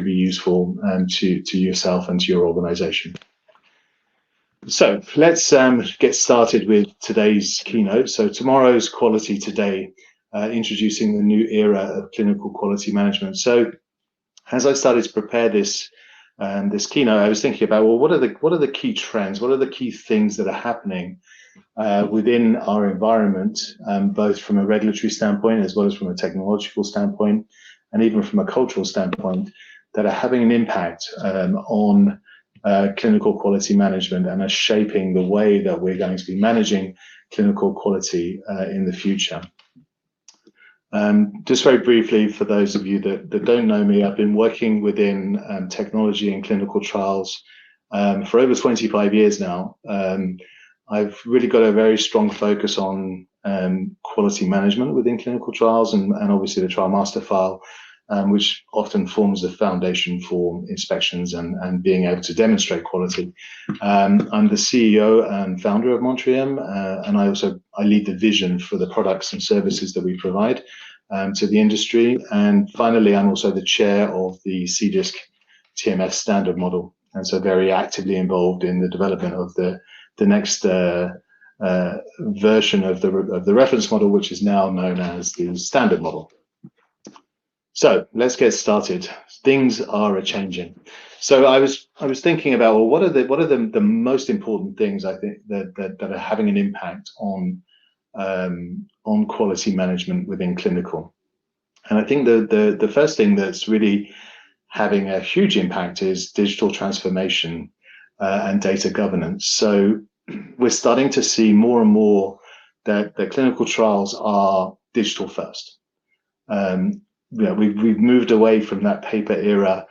be useful to yourself and to your organization. So let's get started with today's keynote. So tomorrow's Quality Today, introducing the new era of clinical quality management. So as I started to prepare this keynote, I was thinking about, well, what are the key trends? What are the key things that are happening within our environment, both from a regulatory standpoint as well as from a technological standpoint, and even from a cultural standpoint, that are having an impact on clinical quality management and are shaping the way that we're going to be managing clinical quality in the future. Just very briefly, for those of you that don't know me, I've been working within technology and clinical trials for over 25 years now. I've really got a very strong focus on quality management within clinical trials and obviously the trial master file, which often forms the foundation for inspections and being able to demonstrate quality. I'm the CEO and founder of Montrium, and I lead the vision for the products and services that we provide to the industry. And finally, I'm also the chair of the CDISC TMS standard model, and so very actively involved in the development of the next version of the reference model, which is now known as the standard model. So let's get started. Things are a-changing. So I was thinking about, well, what are the most important things I think that are having an impact on quality management within clinical. And I think the first thing that's really having a huge impact is digital transformation and data governance. So we're starting to see more and more that the clinical trials are digital first. We've moved away from that paper era.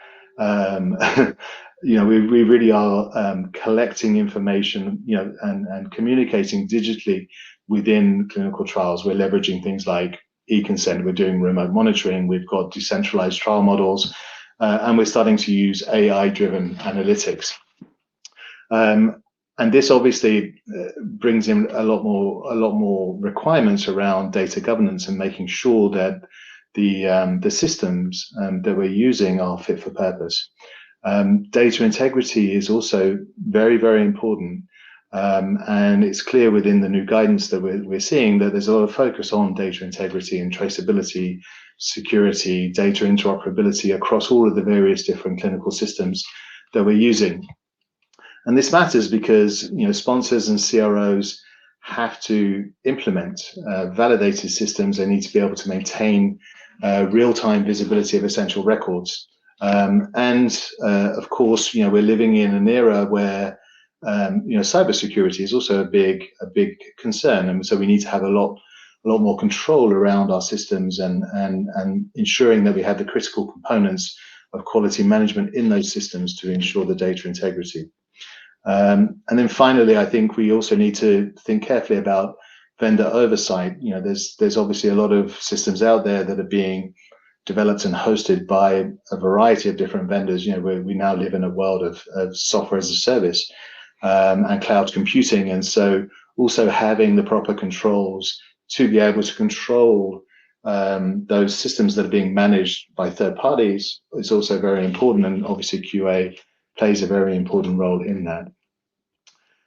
We really are collecting information, and communicating digitally within clinical trials. We're leveraging things like e-consent. We're doing remote monitoring. We've got decentralized trial models, and we're starting to use AI-driven analytics. And this obviously brings in a lot more requirements around data governance and making sure that the systems that we're using are fit for purpose. Data integrity is also very, very important. And it's clear within the new guidance that we're seeing that there's a lot of focus on data integrity and traceability, security, data interoperability across all of the various different clinical systems that we're using. And this matters because sponsors and CROs have to implement validated systems. They need to be able to maintain real-time visibility of essential records. Of course, we're living in an era where cybersecurity is also a big concern, and so we need to have a lot more control around our systems and ensuring that we have the critical components of quality management in those systems to ensure the data integrity. And then finally, I think we also need to think carefully about vendor oversight. There's obviously a lot of systems out there that are being developed and hosted by a variety of different vendors. We now live in a world of software as a service and cloud computing, and so also having the proper controls to be able to control those systems that are being managed by third parties is also very important, and obviously QA plays a very important role in that.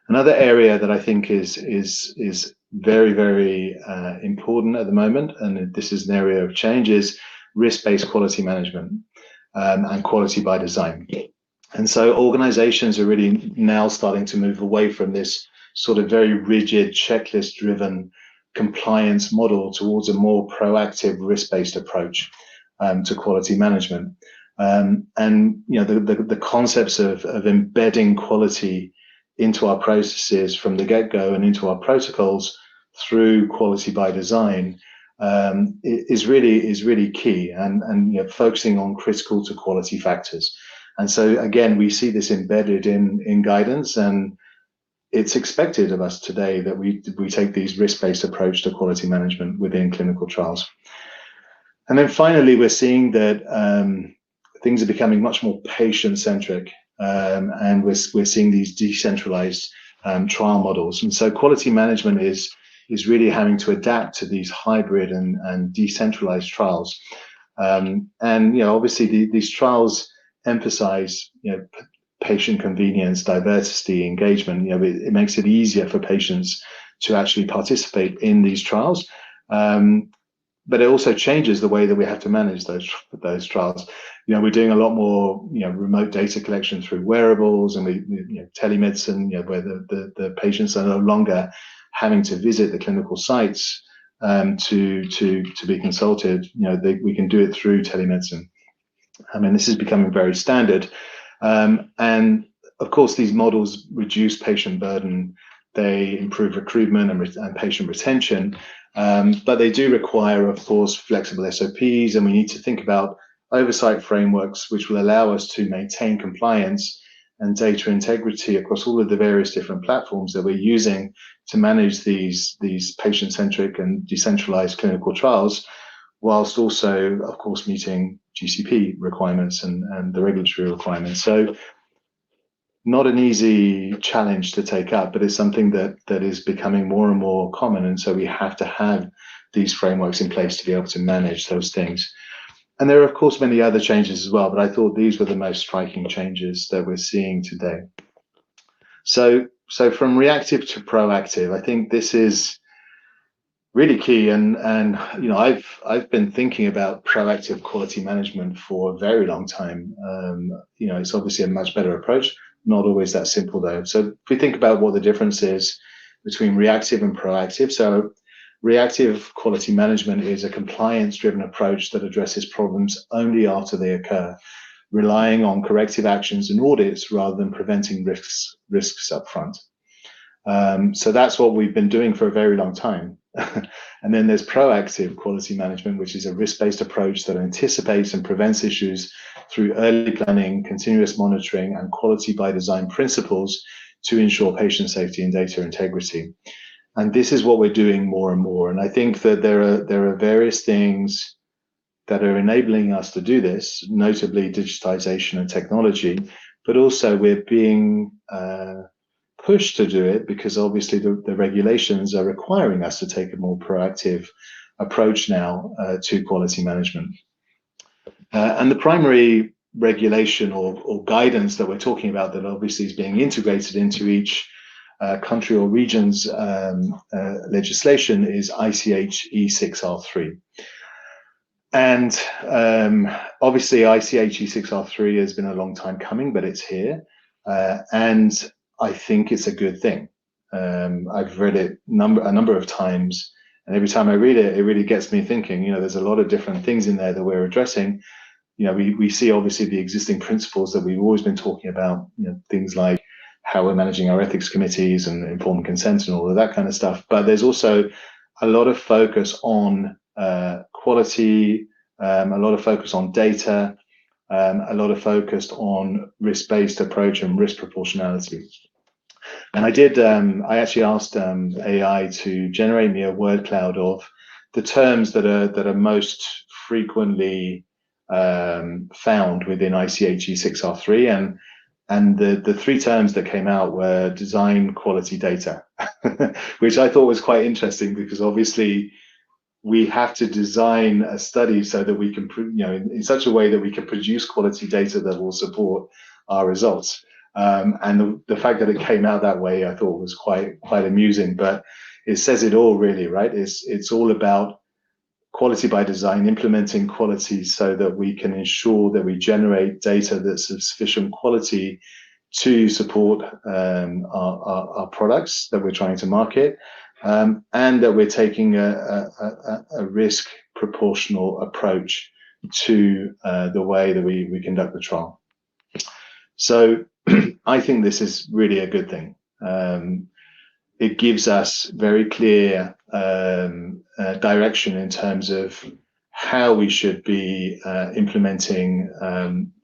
Another area that I think is very, very important at the moment, and this is an area of change, is risk-based quality management and quality by design. And so organizations are really now starting to move away from this sort of very rigid checklist-driven compliance model towards a more proactive risk-based approach to quality management. The concepts of embedding quality into our processes from the get-go and into our protocols through quality by design is really key, and focusing on critical to quality factors. And so again, we see this embedded in guidance, and it's expected of us today that we take these risk-based approach to quality management within clinical trials. And then finally, we're seeing that things are becoming much more patient-centric, and we're seeing these decentralized trial models. And so quality management is really having to adapt to these hybrid and decentralized trials. Obviously these trials emphasize, patient convenience, diversity, engagement. It makes it easier for patients to actually participate in these trials. But it also changes the way that we have to manage those trials. We're doing a lot more, remote data collection through wearables, and telemedicine, where the patients are no longer having to visit the clinical sites to be consulted. We can do it through telemedicine. I mean, this is becoming very standard, and of course, these models reduce patient burden. They improve recruitment and patient retention. But they do require, of course, flexible SOPs, and we need to think about oversight frameworks which will allow us to maintain compliance and data integrity across all of the various different platforms that we're using to manage these patient-centric and decentralized clinical trials, whilst also, of course, meeting GCP requirements and the regulatory requirements. So not an easy challenge to take up, but it's something that is becoming more and more common. And so we have to have these frameworks in place to be able to manage those things. And there are, of course, many other changes as well, but I thought these were the most striking changes that we're seeing today. So from reactive to proactive, I think this is really key. And I've been thinking about proactive quality management for a very long time. It's obviously a much better approach. Not always that simple, though. So if we think about what the difference is between reactive and proactive, so reactive quality management is a compliance-driven approach that addresses problems only after they occur, relying on corrective actions and audits rather than preventing risks up front. So that's what we've been doing for a very long time. And then there's proactive quality management, which is a risk-based approach that anticipates and prevents issues through early planning, continuous monitoring, and quality by design principles to ensure patient safety and data integrity. And this is what we're doing more and more. And I think that there are various things that are enabling us to do this, notably digitization and technology, but also we're being pushed to do it because obviously the regulations are requiring us to take a more proactive approach now to quality management. And the primary regulation or guidance that we're talking about that obviously is being integrated into each country or region's legislation is ICH E6R3. And obviously ICH E6R3 has been a long time coming, but it's here. And I think it's a good thing. I've read it a number of times, and every time I read it, it really gets me thinking. There's a lot of different things in there that we're addressing. We see obviously the existing principles that we've always been talking about. Things like how we're managing our ethics committees and informed consent and all of that kind of stuff. But there's also a lot of focus on quality, a lot of focus on data, a lot of focus on risk-based approach and risk proportionality. And I actually asked AI to generate me a word cloud of the terms that are most frequently found within ICH E6R3, and the three terms that came out were design, quality, data, which I thought was quite interesting because obviously we have to design a study so that we can, in such a way that we can produce quality data that will support our results. And the fact that it came out that way, I thought was quite amusing, but it says it all really, right? It's all about quality by design, implementing quality so that we can ensure that we generate data that's of sufficient quality to support our products that we're trying to market, and that we're taking a risk proportional approach to the way that we conduct the trial. So I think this is really a good thing. It gives us very clear direction in terms of how we should be implementing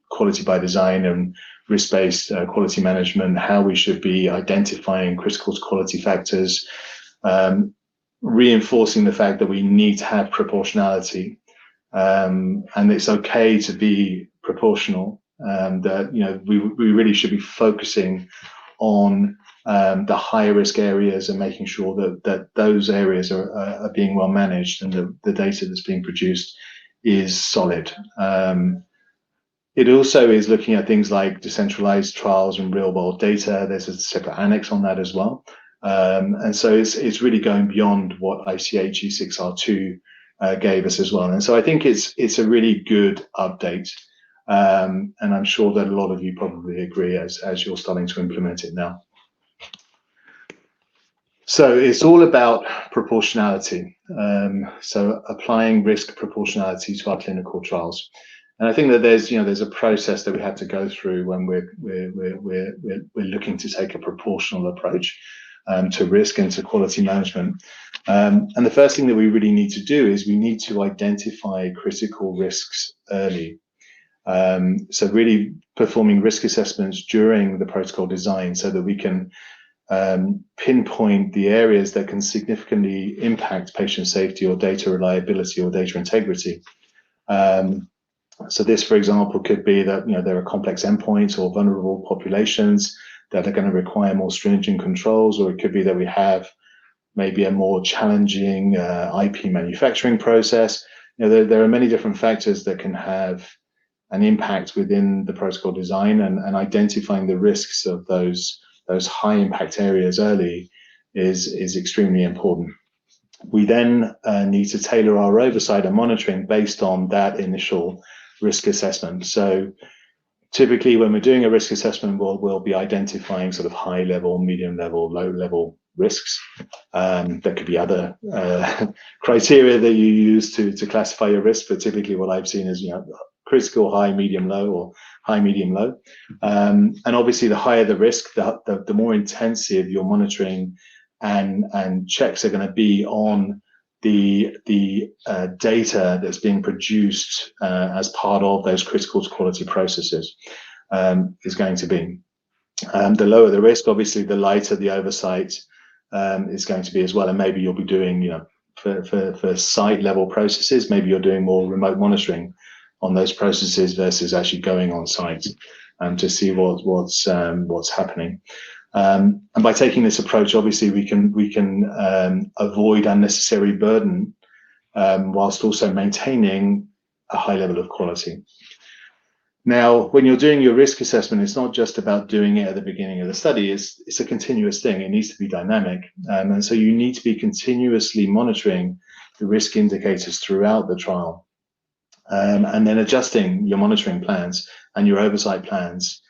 quality by design and risk-based quality management, how we should be identifying critical quality factors, reinforcing the fact that we need to have proportionality, and it's okay to be proportional, and that we really should be focusing on the higher risk areas and making sure that those areas are being well managed and the data that's being produced is solid. It also is looking at things like decentralized trials and real world data. There's a separate annex on that as well. And so it's really going beyond what ICH E6R2 gave us as well. And so I think it's a really good update. And I'm sure that a lot of you probably agree as you're starting to implement it now. So it's all about proportionality. So applying risk proportionality to our clinical trials. And I think that there's a process that we have to go through when we're looking to take a proportional approach to risk and to quality management. And the first thing that we really need to do is we need to identify critical risks early. So really performing risk assessments during the protocol design so that we can pinpoint the areas that can significantly impact patient safety or data reliability or data integrity. So this, for example, could be that there are complex endpoints or vulnerable populations that are going to require more stringent controls, or it could be that we have maybe a more challenging IP manufacturing process. There are many different factors that can have an impact within the protocol design, and identifying the risks of those high impact areas early is extremely important. We then need to tailor our oversight and monitoring based on that initial risk assessment. So typically when we're doing a risk assessment, we'll be identifying sort of high level, medium level, low level risks. There could be other criteria that you use to classify your risk, but typically what I've seen is critical, high, medium, low, or high, medium, low. And obviously the higher the risk, the more intensive your monitoring and checks are going to be on the data that's being produced as part of those critical to quality processes is going to be. The lower the risk, obviously, the lighter the oversight is going to be as well. And maybe you'll be doing, for site level processes, maybe you're doing more remote monitoring on those processes versus actually going on site to see what's happening. And by taking this approach, obviously we can avoid unnecessary burden whilst also maintaining a high level of quality. Now, when you're doing your risk assessment, it's not just about doing it at the beginning of the study. It's a continuous thing. It needs to be dynamic, and so you need to be continuously monitoring the risk indicators throughout the trial, and then adjusting your monitoring plans and your oversight plans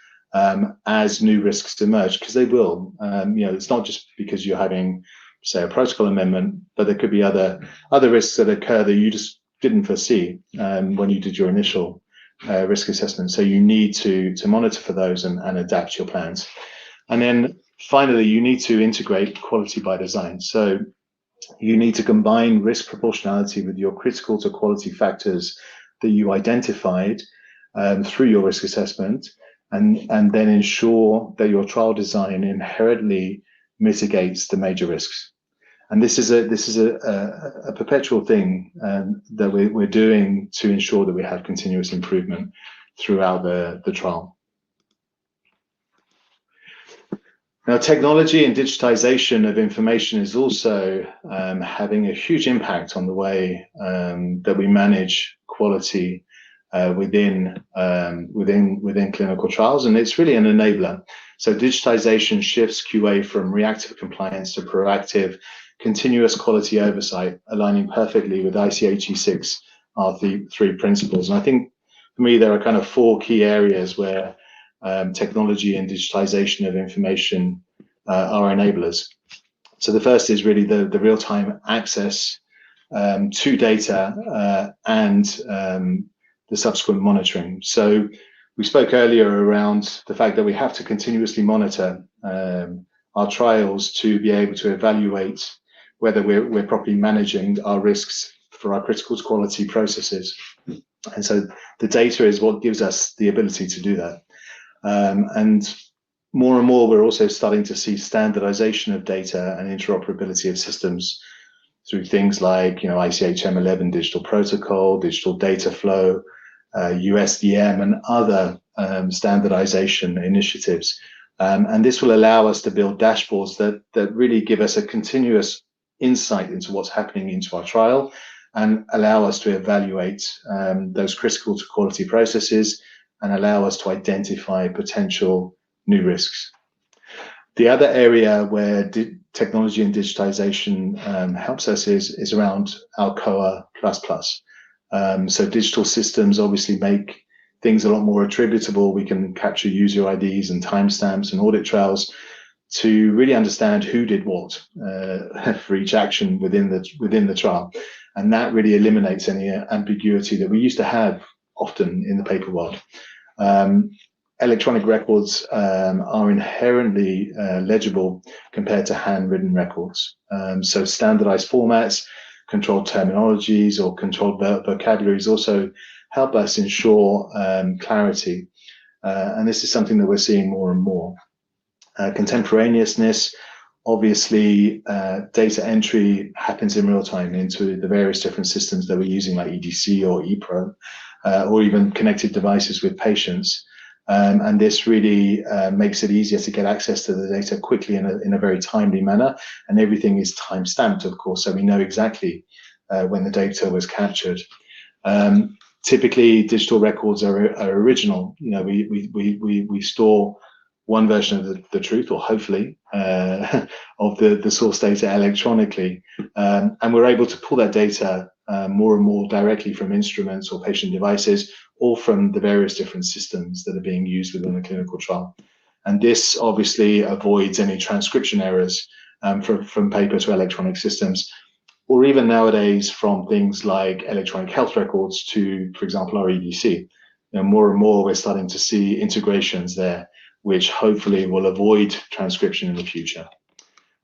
as new risks emerge, because they will. It's not just because you're having, say, a protocol amendment, but there could be other risks that occur that you just didn't foresee when you did your initial risk assessment. So you need to monitor for those and adapt your plans. And then finally, you need to integrate quality by design. So you need to combine risk proportionality with your critical to quality factors that you identified through your risk assessment, and then ensure that your trial design inherently mitigates the major risks. And this is a perpetual thing that we're doing to ensure that we have continuous improvement throughout the trial. Now, technology and digitization of information is also having a huge impact on the way that we manage quality within clinical trials, and it's really an enabler. So digitization shifts QA from reactive compliance to proactive, continuous quality oversight, aligning perfectly with ICH E6R3 principles. And I think for me there are kind of four key areas where technology and digitization of information are enablers. So the first is really the real-time access to data and the subsequent monitoring. So we spoke earlier around the fact that we have to continuously monitor our trials to be able to evaluate whether we're properly managing our risks for our critical quality processes. And so the data is what gives us the ability to do that. And more and more, we're also starting to see standardization of data and interoperability of systems through things like, ICH M11 digital protocol, digital data flow, USDM, and other standardization initiatives. And this will allow us to build dashboards that really give us a continuous insight into what's happening into our trial and allow us to evaluate those critical to quality processes and allow us to identify potential new risks. The other area where technology and digitization helps us is around Alcoa++. So digital systems obviously make things a lot more attributable. We can capture user IDs and timestamps and audit trails to really understand who did what for each action within the trial, and that really eliminates any ambiguity that we used to have often in the paper world. Electronic records are inherently legible compared to handwritten records. So standardized formats, controlled terminologies, or controlled vocabularies also help us ensure clarity. And this is something that we're seeing more and more. Contemporaneousness, obviously, data entry happens in real time into the various different systems that we're using, like EDC or ePro, or even connected devices with patients. And this really makes it easier to get access to the data quickly in a very timely manner. And everything is time-stamped, of course, so we know exactly when the data was captured. Typically, digital records are original. You know, we store one version of the truth, or hopefully, of the source data electronically. And we're able to pull that data more and more directly from instruments or patient devices, or from the various different systems that are being used within the clinical trial. And this obviously avoids any transcription errors from paper to electronic systems, or even nowadays from things like electronic health records to, for example, our EDC. You know, more and more we're starting to see integrations there, which hopefully will avoid transcription in the future.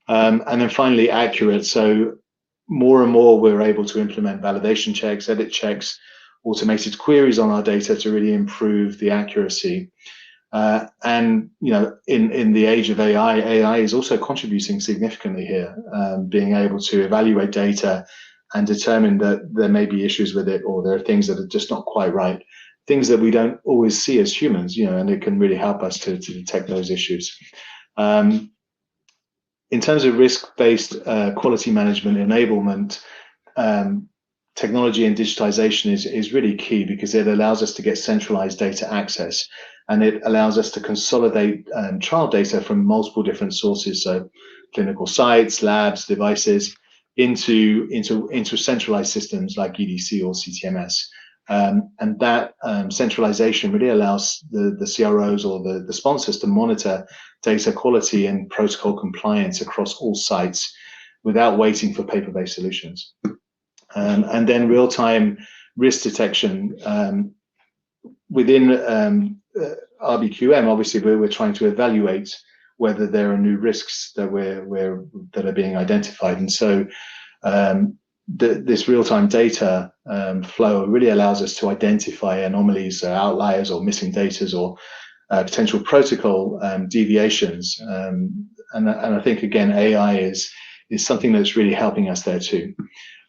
And then finally, accurate. So more and more we're able to implement validation checks, edit checks, automated queries on our data to really improve the accuracy. And you know, in the age of AI is also contributing significantly here, being able to evaluate data and determine that there may be issues with it, or there are things that are just not quite right, things that we don't always see as humans, you know, and it can really help us to detect those issues. In terms of risk-based quality management enablement, technology and digitization is really key, because it allows us to get centralized data access, and it allows us to consolidate trial data from multiple different sources, so clinical sites, labs, devices, into centralized systems like EDC or CTMS. And that centralization really allows the CROs or the sponsors to monitor data quality and protocol compliance across all sites without waiting for paper-based solutions. And then real-time risk detection within RBQM. Obviously, we're trying to evaluate whether there are new risks that are being identified, and so this real-time data flow really allows us to identify anomalies, outliers, or missing data, or potential protocol deviations. And I think, again, AI is something that's really helping us there too.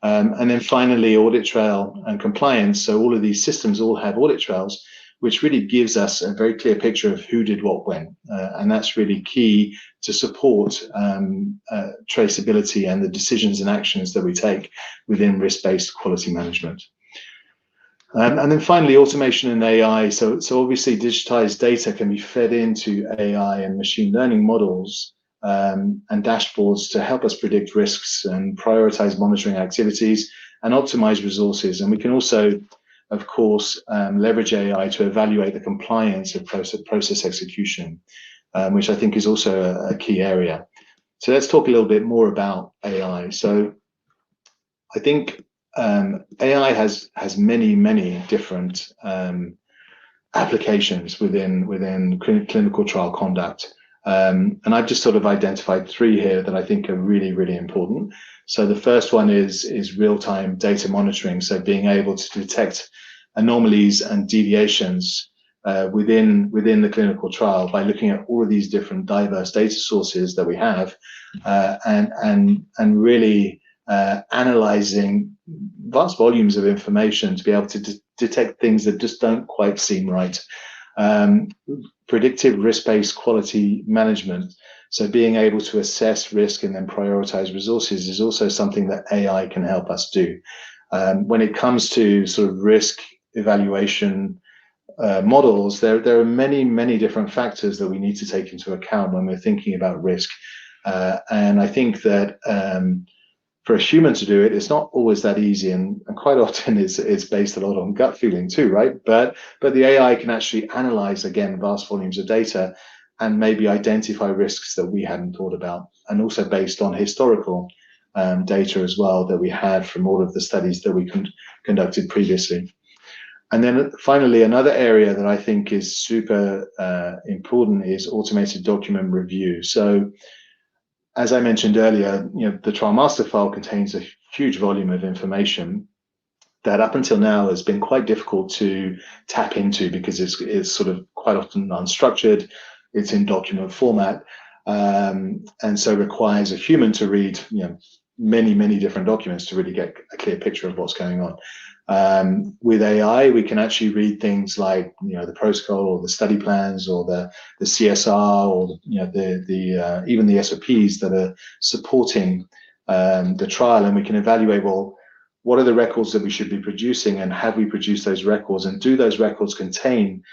And then finally, audit trail and compliance. So all of these systems all have audit trails, which really gives us a very clear picture of who did what when. And that's really key to support traceability and the decisions and actions that we take within risk-based quality management. And then finally, automation and AI. So obviously, digitized data can be fed into AI and machine learning models and dashboards to help us predict risks and prioritize monitoring activities and optimize resources. And we can also, of course, leverage AI to evaluate the compliance of process execution, which I think is also a key area. So let's talk a little bit more about AI. So I think AI has many different applications within clinical trial conduct. And I've just sort of identified three here that I think are really important. So the first one is real-time data monitoring. So being able to detect anomalies and deviations within the clinical trial by looking at all of these different diverse data sources that we have, and really analyzing vast volumes of information to be able to detect things that just don't quite seem right. Predictive risk-based quality management, so being able to assess risk and then prioritize resources, is also something that AI can help us do. When it comes to sort of risk evaluation, models, there are many different factors that we need to take into account when we're thinking about risk. And I think that for a human to do it, it's not always that easy, and quite often it's based a lot on gut feeling too, right? But the AI can actually analyze, again, vast volumes of data and maybe identify risks that we hadn't thought about, and also based on historical data as well that we had from all of the studies that we conducted previously. And then finally, another area that I think is super important is automated document review. So as I mentioned earlier, the trial master file contains a huge volume of information that up until now has been quite difficult to tap into because it's sort of quite often unstructured. It's in document format, and so requires a human to read many different documents to really get a clear picture of what's going on. With AI, we can actually read things like the protocol or the study plans or the CSR or even the SOPs that are supporting the trial, and we can evaluate, well, what are the records that we should be producing, and have we produced those records, and do those records contain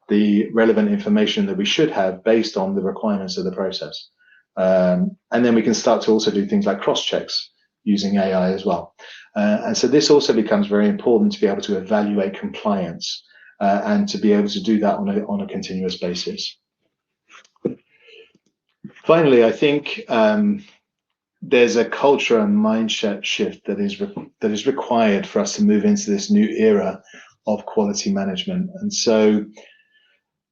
the relevant information that we should have based on the requirements of the process. And then we can start to also do things like cross-checks using AI as well. And so this also becomes very important to be able to evaluate compliance and to be able to do that on a continuous basis. Finally, I think there's a culture and mindset shift that is required for us to move into this new era of quality management. And so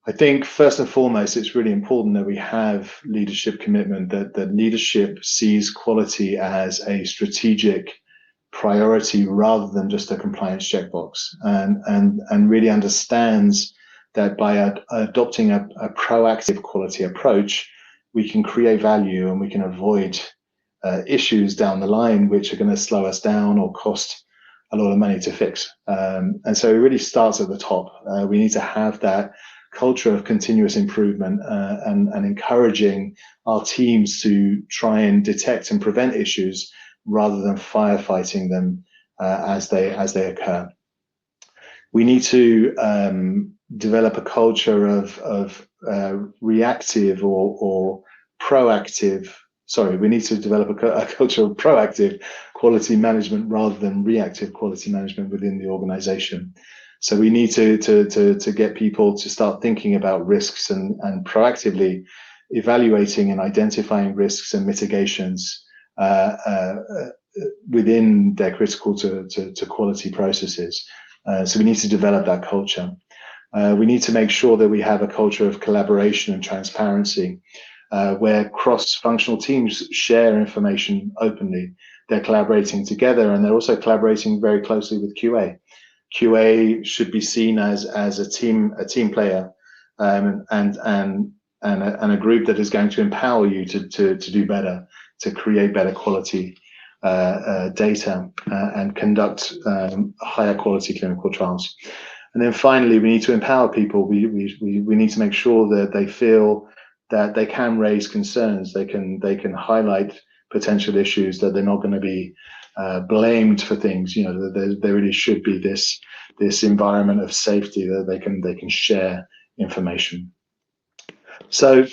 I think first and foremost, it's really important that we have leadership commitment, that leadership sees quality as a strategic priority rather than just a compliance checkbox, and really understands that by adopting a proactive quality approach, we can create value and we can avoid issues down the line which are going to slow us down or cost a lot of money to fix. And so it really starts at the top. We need to have that culture of continuous improvement and encouraging our teams to try and detect and prevent issues rather than firefighting them as they occur. We need to develop a culture of reactive or proactive. Sorry, we need to develop a culture of proactive quality management rather than reactive quality management within the organization. So we need to get people to start thinking about risks and proactively evaluating and identifying risks and mitigations within their critical to quality processes. So we need to develop that culture. We need to make sure that we have a culture of collaboration and transparency, where cross-functional teams share information openly. They're collaborating together, and they're also collaborating very closely with QA. QA should be seen as a team player, and a group that is going to empower you to do better, to create better quality data and conduct higher quality clinical trials. And then finally, we need to empower people. We need to make sure that they feel that they can raise concerns. They can highlight potential issues, that they're not going to be blamed for things. There really should be this environment of safety that they can share information. So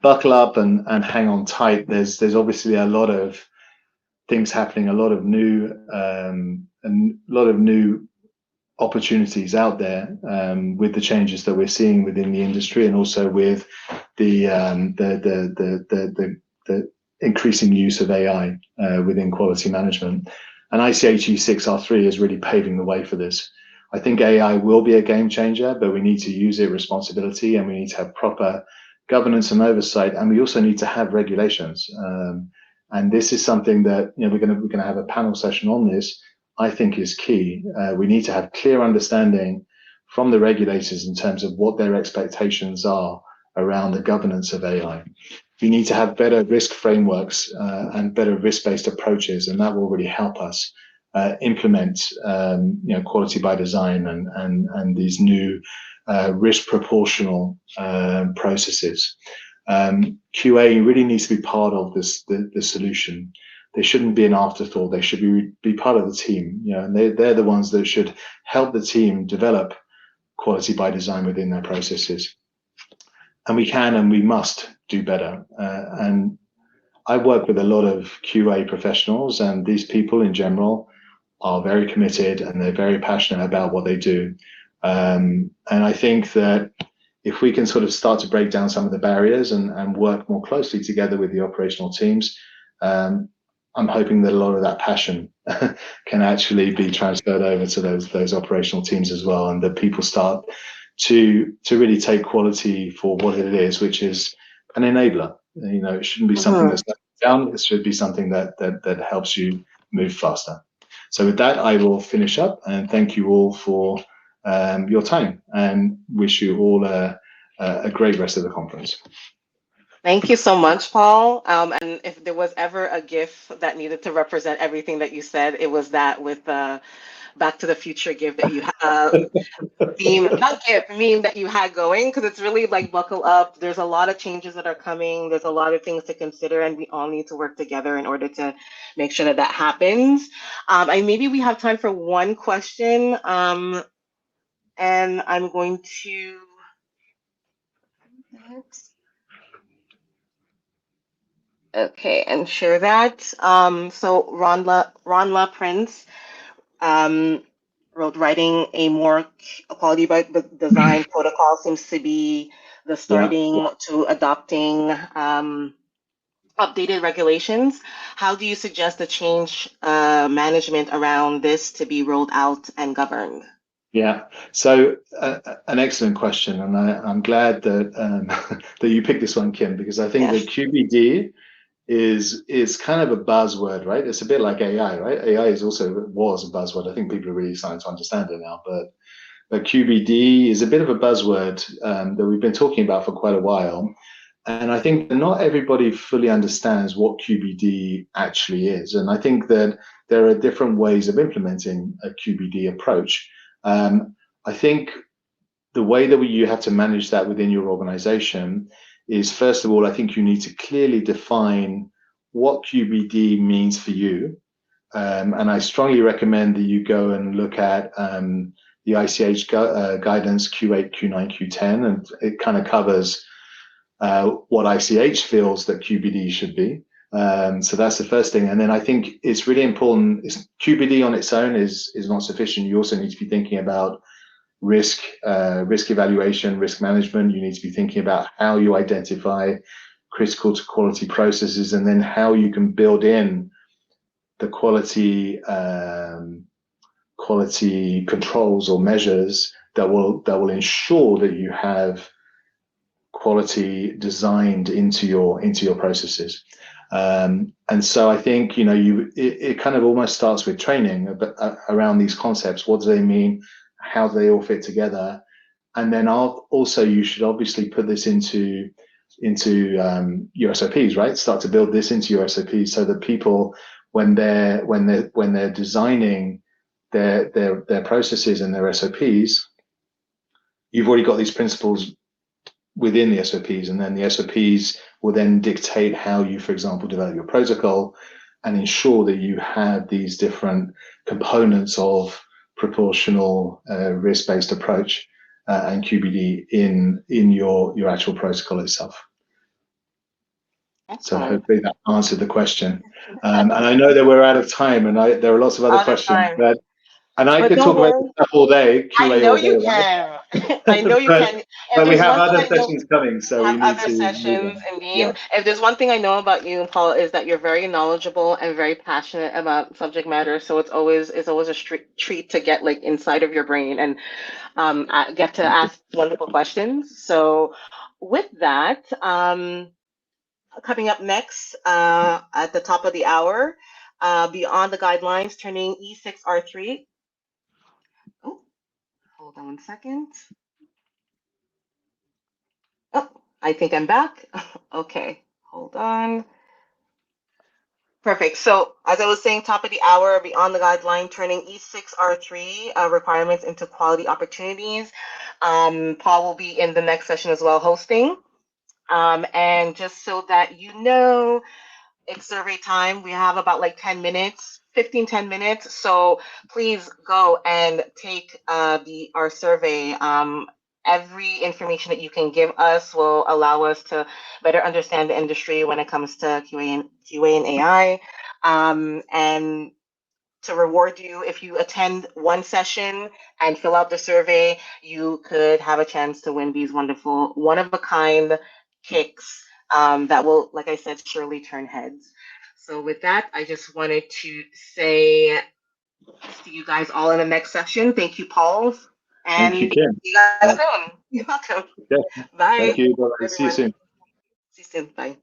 buckle up and hang on tight. There's obviously a lot of things happening, a lot of new opportunities out there with the changes that we're seeing within the industry, and also with the increasing use of AI within quality management. And ICH E6R3 is really paving the way for this. I think AI will be a game changer, but we need to use it responsibility, and we need to have proper governance and oversight, and we also need to have regulations. And this is something that we're going to have a panel session on this. I think is key. We need to have clear understanding from the regulators in terms of what their expectations are around the governance of AI. We need to have better risk frameworks and better risk-based approaches, and that will really help us implement quality by design and these new risk proportional processes. QA really needs to be part of the solution. They shouldn't be an afterthought. They should be part of the team. And they're the ones that should help the team develop quality by design within their processes. And we can and we must do better. And I work with a lot of QA professionals, and these people in general are very committed and they're very passionate about what they do. And I think that if we can sort of start to break down some of the barriers and work more closely together with the operational teams, I'm hoping that a lot of that passion can actually be transferred over to those operational teams as well, and that people start to really take quality for what it is, which is an enabler. You know, it shouldn't be something that's down. It should be something that helps you move faster. So with that, I will finish up and thank you all for your time and wish you all a great rest of the conference. Thank you so much, Paul. And if there was ever a GIF that needed to represent everything that you said, it was that with Back to the Future GIF that you meme that you had going, because it's really like buckle up. There's a lot of changes that are coming. There's a lot of things to consider, and we all need to work together in order to make sure that that happens. And maybe we have time for one question. And I'm going to. Okay, and share that. So Ronla Prince wrote, writing a more quality by the design protocol seems to be the starting to adopting updated regulations. How do you suggest the change management around this to be rolled out and governed? Yeah, so an excellent question, and I'm glad that that you picked this one, Kim, because I think that QBD is kind of a buzzword, right? It's a bit like AI, right? AI was a buzzword. I think people are really starting to understand it now, but QBD is a bit of a buzzword that we've been talking about for quite a while. And I think that not everybody fully understands what QBD actually is. And I think that there are different ways of implementing a QBD approach. I think the way that you have to manage that within your organization is, first of all, I think you need to clearly define what QBD means for you. And I strongly recommend that you go and look at the ICH guidance Q8, Q9, Q10, and it kind of covers what ICH feels that QBD should be. So that's the first thing. And then I think it's really important. QBD on its own is not sufficient. You also need to be thinking about risk evaluation, risk management. You need to be thinking about how you identify critical to quality processes, and then how you can build in the quality controls or measures that will ensure that you have quality designed into your processes. And so I think it kind of almost starts with training around these concepts. What do they mean? How do they all fit together? And then you should obviously put this into your SOPs, right? Start to build this into your SOPs so that people, when they're designing their processes and their SOPs, you've already got these principles within the SOPs, and then the SOPs will then dictate how you, for example, develop your protocol and ensure that you have these different components of proportional risk-based approach and QBD in your actual protocol itself. So hopefully that answered the question. And I know that we're out of time, and there are lots of other questions, and I could talk about this stuff all day. QA I know you can. I know you can. But we have other sessions coming, so we need to sessions. Indeed. Yeah. If there's one thing I know about you, Paul, is that you're very knowledgeable and very passionate about subject matter. So it's always a treat to get like inside of your brain and get to ask wonderful questions. So with that, coming up next at the top of the hour, beyond the guidelines, turning E6R3. Oh, hold on 1 second. Oh, I think I'm back. Okay, hold on. Perfect. So as I was saying, top of the hour, beyond the guideline, turning E6R3 requirements into quality opportunities. Paul will be in the next session as well, hosting. And just so that you know, it's survey time. We have about like 10 minutes. 10 minutes. So please go and take our survey. Every information that you can give us will allow us to better understand the industry when it comes to QA and AI. And to reward you, if you attend one session and fill out the survey, you could have a chance to win these wonderful one-of-a-kind kicks that will, like I said, surely turn heads. So with that, I just wanted to say see you guys all in the next session. Thank you, Paul. And Thank you, Kim. see you guys soon. You're welcome. Okay. Bye. Thank you. Bye. Bye, See you everyone. soon. See you soon. Bye.